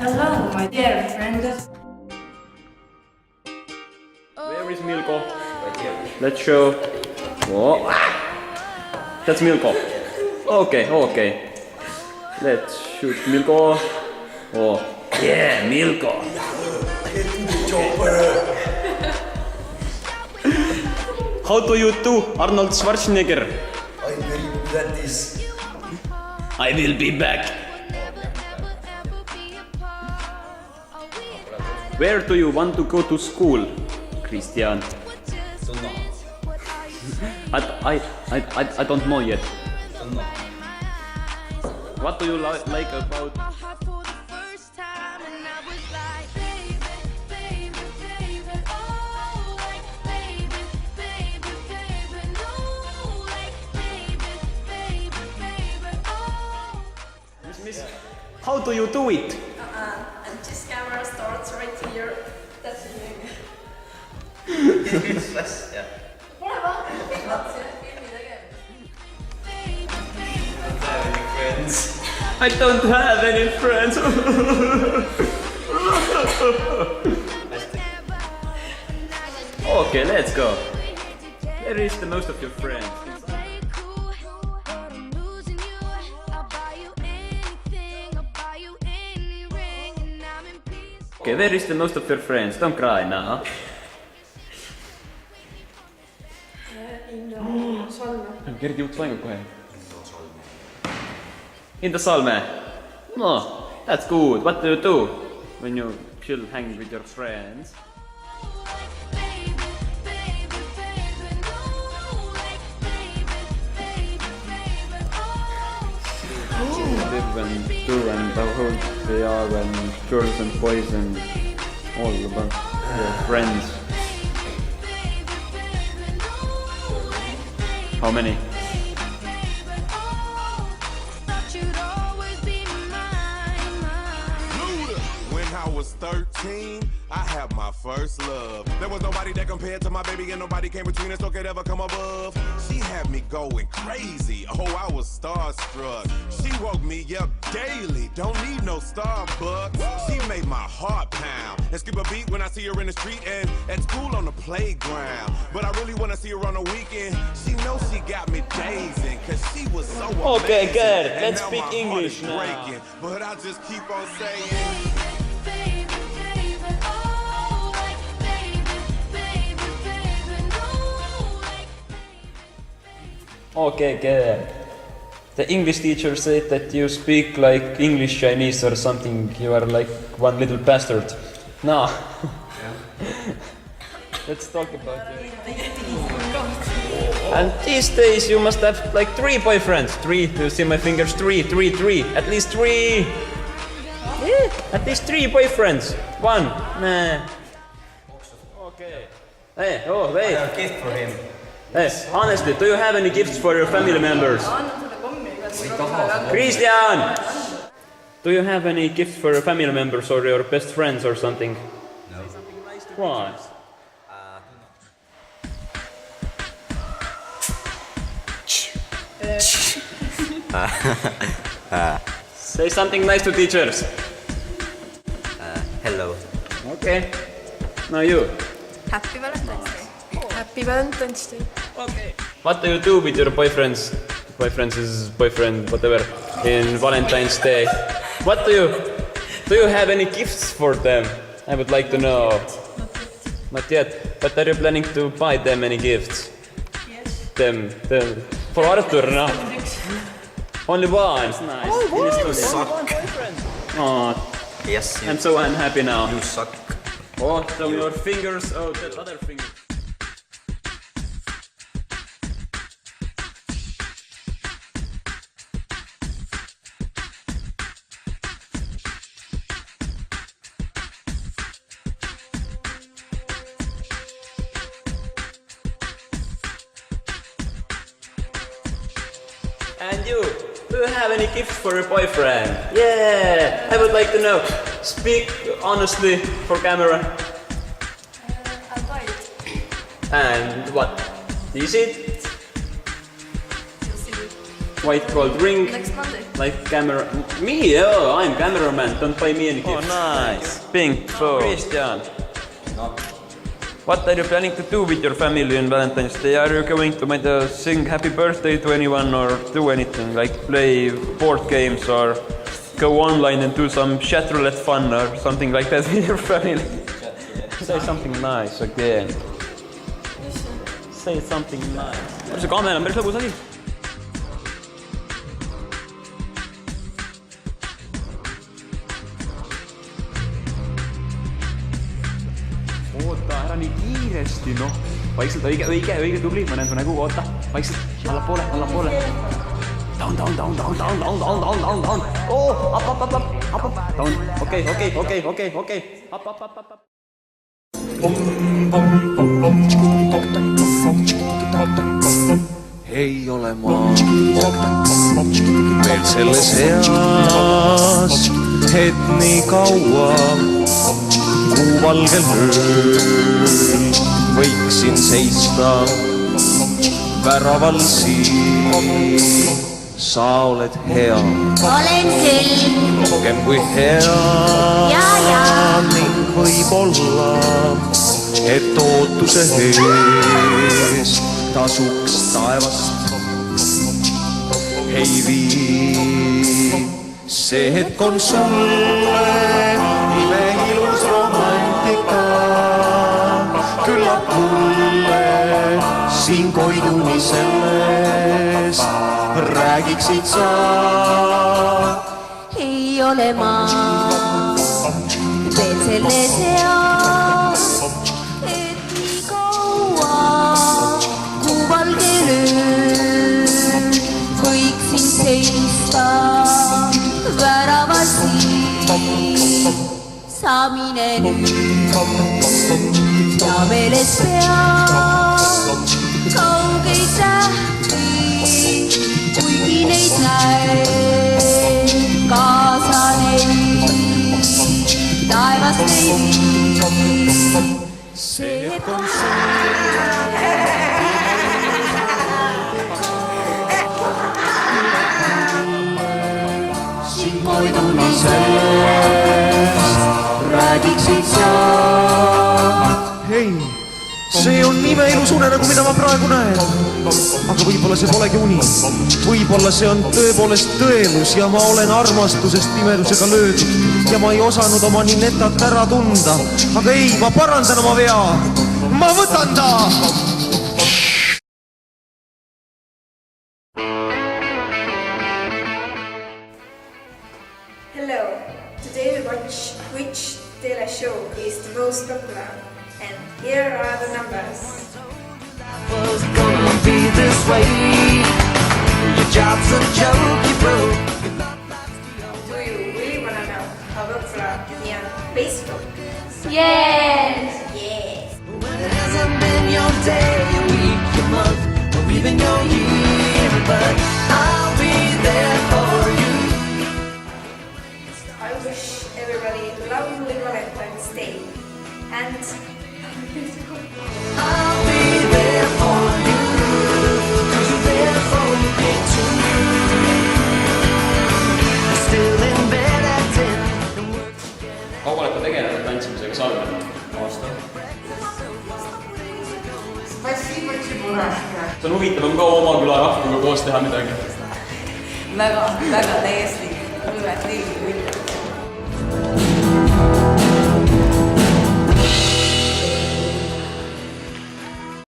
Hello, my dear friend. Where is Milko? Let's show. Oh. That's Milko. Okay. Let's shoot Milko. Oh, yeah, Milko. How do you do, Arnold Schwarzenegger? I'm very good at this. I will be back. Where do you want to go to school, Christian? Don't know. I don't know yet. Don't know. What do you like about? Miss, how do you do it? And this camera starts right here. That's it. Yeah. Pole vaata, kõik vaatasid filmi tegemist. Friends. I don't have any friends. Okay, let's go. Where is the most of your friends? Okay, where is the most of your friends? Don't cry now. Kerdi uut laengu kohe. In the Salme. No, that's good. What do you do when you chill, hang with your friends? Live and do and how they are when girls and boys and all about their friends. How many? When I was 13, I had my first love. There was nobody that compared to my baby, and nobody came between us or could ever come above. She had me going crazy. Oh, I was starstruck. She woke me up daily. Don't need no Starbucks. She made my heart pound and skip a beat when I see her in the street and at school on the playground. But I really wanna see her on the weekend. She knows she got me dazing, cause she was so Okay, amazing. good. And Let's now speak my heart English is now. breaking. But I just keep on saying. Okay, good. The English teacher said that you speak like English Chinese or something. You are like one little bastard. No. Let's talk about it. And these days you must have like 3 boyfriends. 3, do you see my fingers? 3. At least 3. Yeah, at least 3 boyfriends. 1. Nah. Okay. Hey, oh, wait. I have a gift for him. Hey, honestly, do you have any gifts for your family members? Annan sulle kommi, ega Christian! Do you have any gifts for your family members or your best friends or something? No. Why? Say something nice to teachers. Hello. Okay. Now you. Happy Valentine's Day. Happy Valentine's Day. Okay. What do you do with your boyfriends? Boyfriends is boyfriend, whatever. In Valentine's Day. What do you have any gifts for them? I would like to know. Not yet. But are you planning to buy them any gifts? Yes. Them. For Artur, no? Only one. Nice. You suck. Oh, Yes, I'm so unhappy now. you suck. Oh, so your fingers. Oh, that other finger. And you, do you have any gifts for your boyfriend? Yeah, I would like to know. Speak honestly for camera. I'll buy it. And what? Is it? You'll see it White gold ring? next Monday. Like camera... Me? Oh, I'm cameraman. Don't buy me any gifts. Oh, nice. Pink. So, Christian. What are you planning to do with your family on Valentine's Day? Are you going to sing happy birthday to anyone or do anything? Like play board games or go online and do some chat roulette fun or something like that with your family? Say something nice again. Say something nice. See kaamera on päris lõbus asi. Oota, ära nii kiiresti, noh. Vaikselt, õige, tubli. Ma näen su nägu, oota. Vaikselt, allapoole. Down. Oh, up. Down. Okei. Up. Ei ole maa veel selles eas, et nii kaua kuuvalgel ööl võiksin seista väraval siin. Sa oled hea, olen küll, rohkem kui hea ning võib-olla, et ootuse ees tasuks taevast ei vii. See hetk on sulle imeilus romantika, küllap mulle siin koiduni selles räägiksid sa. ei ole ma veel selles eas, et nii kaua kuuvalgel ööl võiksin seista väravas siin. Sa mine nüüd ja meeles pea kaugeid tähti, kuigi neid näed, kaasa neid taevast ei vii. See hetk on siin koiduni selles räägiksid sa. Hei, see on imeilus unenägu, mida ma praegu näen. Aga võib-olla see polegi uni. Võib-olla see on tõepoolest tõelus ja ma olen armastusest pimedusega löödud ja ma ei osanud oma ninetat ära tunda. Aga ei, ma parandan oma vea. Ma võtan ta! Hello. Today we watch which teleshow is the most popular. And here are the numbers. Was gonna be this way. Your job's a joke you broke. Do you really want to know how popular we are on Facebook? Yes! Yes. When it hasn't been your day, your week, your month, or even your year, but I'll be there for you. I wish everybody a lovely Valentine's Day. And I'll be there for you, 'cause you're there for me too. Still in bed at 10 and work together. Kaua olete tegelenud tantsimisega salmel? Aasta. See on huvitavam ka oma küla rahvaga koos teha midagi. Väga täiesti, mulle nii huvitav.